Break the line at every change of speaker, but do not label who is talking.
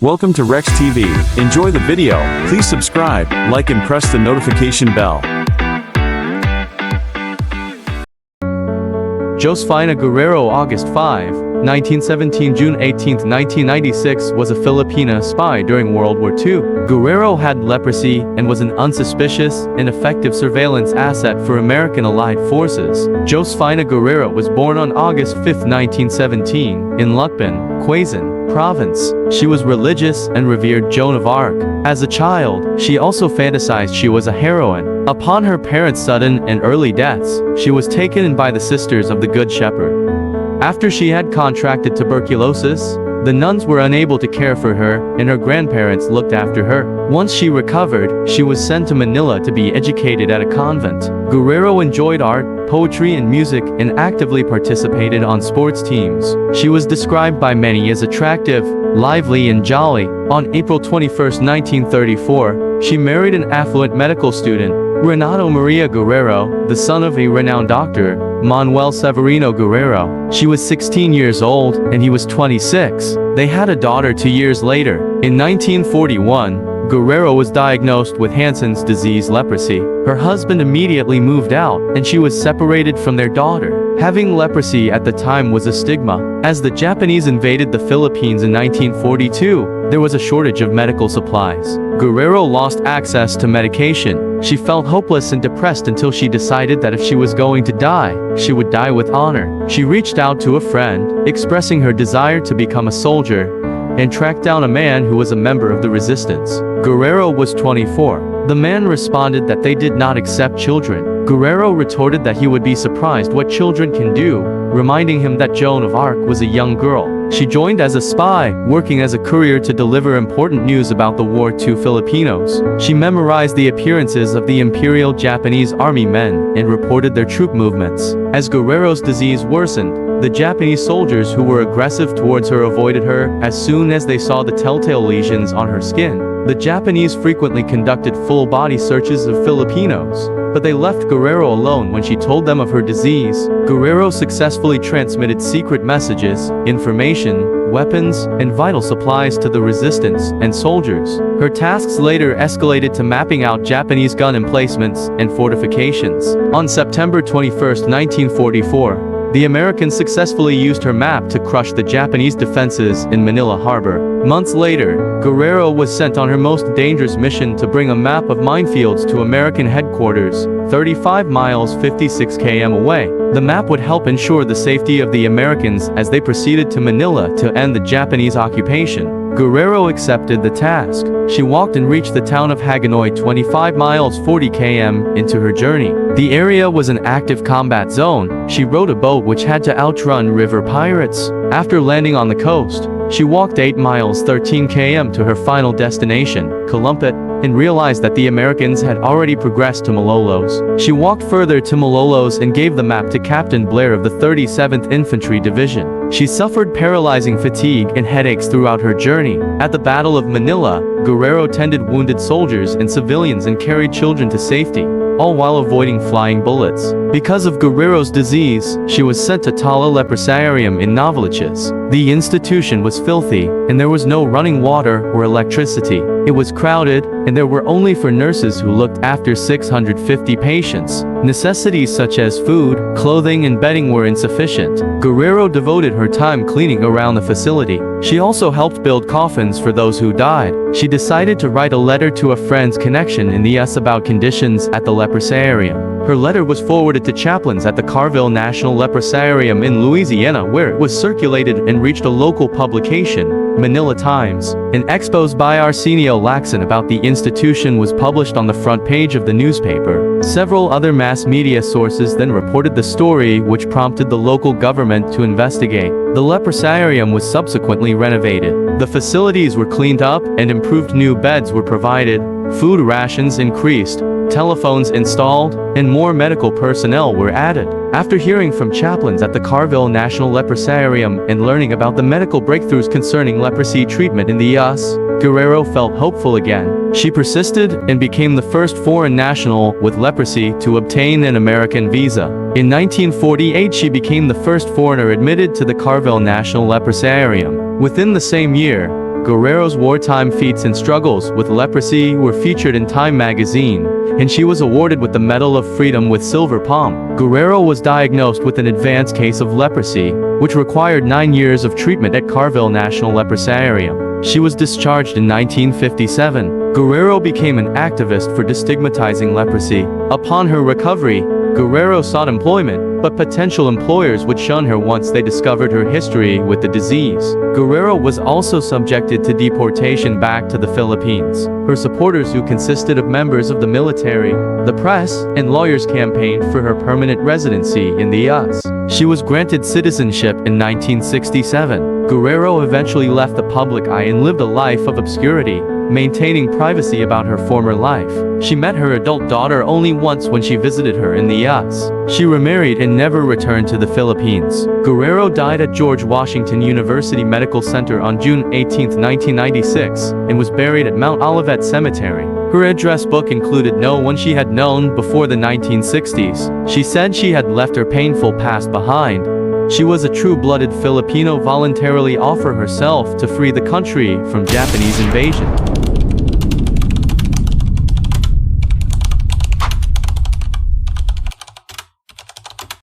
Welcome to Rex TV. Enjoy the video. Please subscribe, like and press the notification bell.
Josefina Guerrero, August 5, 1917 – June 18, 1996, was a Filipino spy during World War II. Guerrero had leprosy and was an unsuspicious and effective surveillance asset for American Allied forces. Josefina Guerrero was born on August 5, 1917, in Lucban, Quezon Province. She was religious and revered Joan of Arc. As a child, she also fantasized she was a heroine. Upon her parents' sudden and early deaths, she was taken in by the Sisters of the Good Shepherd. After she had contracted tuberculosis, the nuns were unable to care for her, and her grandparents looked after her. Once she recovered, she was sent to Manila to be educated at a convent. Guerrero enjoyed art, poetry and music, and actively participated on sports teams. She was described by many as attractive, lively and jolly. On April 21, 1934, she married an affluent medical student, Renato Maria Guerrero, the son of a renowned doctor, Manuel Severino Guerrero. She was 16 years old, and he was 26. They had a daughter 2 years later. In 1941, Guerrero was diagnosed with Hansen's disease, leprosy. Her husband immediately moved out, and she was separated from their daughter. Having leprosy at the time was a stigma. As the Japanese invaded the Philippines in 1942, there was a shortage of medical supplies. Guerrero lost access to medication. She felt hopeless and depressed until she decided that if she was going to die, she would die with honor. She reached out to a friend, expressing her desire to become a soldier, and tracked down a man who was a member of the resistance. Guerrero was 24. The man responded that they did not accept children. Guerrero retorted that he would be surprised what children can do, reminding him that Joan of Arc was a young girl. She joined as a spy, working as a courier to deliver important news about the war to Filipinos. She memorized the appearances of the Imperial Japanese Army men and reported their troop movements. As Guerrero's disease worsened, the Japanese soldiers who were aggressive towards her avoided her as soon as they saw the telltale lesions on her skin. The Japanese frequently conducted full-body searches of Filipinos, but they left Guerrero alone when she told them of her disease. Guerrero successfully transmitted secret messages, information, weapons, and vital supplies to the resistance and soldiers. Her tasks later escalated to mapping out Japanese gun emplacements and fortifications. On September 21, 1944, the Americans successfully used her map to crush the Japanese defenses in Manila Harbor. Months later, Guerrero was sent on her most dangerous mission to bring a map of minefields to American headquarters, 35 miles 56 km away. The map would help ensure the safety of the Americans as they proceeded to Manila to end the Japanese occupation. Guerrero accepted the task. She walked and reached the town of Hagonoy 25 miles 40 km into her journey. The area was an active combat zone. She rowed a boat which had to outrun river pirates. After landing on the coast, she walked 8 miles 13 km to her final destination, Calumpit, and realized that the Americans had already progressed to Malolos. She walked further to Malolos and gave the map to Captain Blair of the 37th Infantry Division. She suffered paralyzing fatigue and headaches throughout her journey. At the Battle of Manila, Guerrero tended wounded soldiers and civilians and carried children to safety, all while avoiding flying bullets. Because of Guerrero's disease, she was sent to Tala Leprosarium in Novaliches. The institution was filthy, and there was no running water or electricity. It was crowded, and there were only for nurses who looked after 650 patients. Necessities such as food, clothing and bedding were insufficient. Guerrero devoted her time cleaning around the facility. She also helped build coffins for those who died. She decided to write a letter to a friend's connection in the US about conditions at the Leprosarium. Her letter was forwarded to chaplains at the Carville National Leprosarium in Louisiana, where it was circulated and reached a local publication, Manila Times. An expose by Arsenio Lacson about the institution was published on the front page of the newspaper. Several other mass media sources then reported the story, which prompted the local government to investigate. The Leprosarium was subsequently renovated. The facilities were cleaned up, and improved new beds were provided, food rations increased, telephones installed, and more medical personnel were added. After hearing from chaplains at the Carville National Leprosarium and learning about the medical breakthroughs concerning leprosy treatment in the US, Guerrero felt hopeful again. She persisted and became the first foreign national with leprosy to obtain an American visa. In 1948, she became the first foreigner admitted to the Carville National Leprosarium. Within the same year, Guerrero's wartime feats and struggles with leprosy were featured in Time magazine, and she was awarded with the Medal of Freedom with Silver Palm. Guerrero was diagnosed with an advanced case of leprosy, which required 9 years of treatment at Carville National Leprosarium. She was discharged in 1957. Guerrero became an activist for destigmatizing leprosy. Upon her recovery, Guerrero sought employment, but potential employers would shun her once they discovered her history with the disease. Guerrero was also subjected to deportation back to the Philippines. Her supporters, who consisted of members of the military, the press, and lawyers, campaigned for her permanent residency in the U.S. She was granted citizenship in 1967. Guerrero eventually left the public eye and lived a life of obscurity, maintaining privacy about her former life. She met her adult daughter only once when she visited her in the U.S. She remarried and never returned to the Philippines. Guerrero died at George Washington University Medical Center on June 18, 1996, and was buried at Mount Olivet Cemetery. Her address book included no one she had known before the 1960s. She said she had left her painful past behind. She was a true-blooded Filipino, voluntarily offer herself to free the country from Japanese invasion.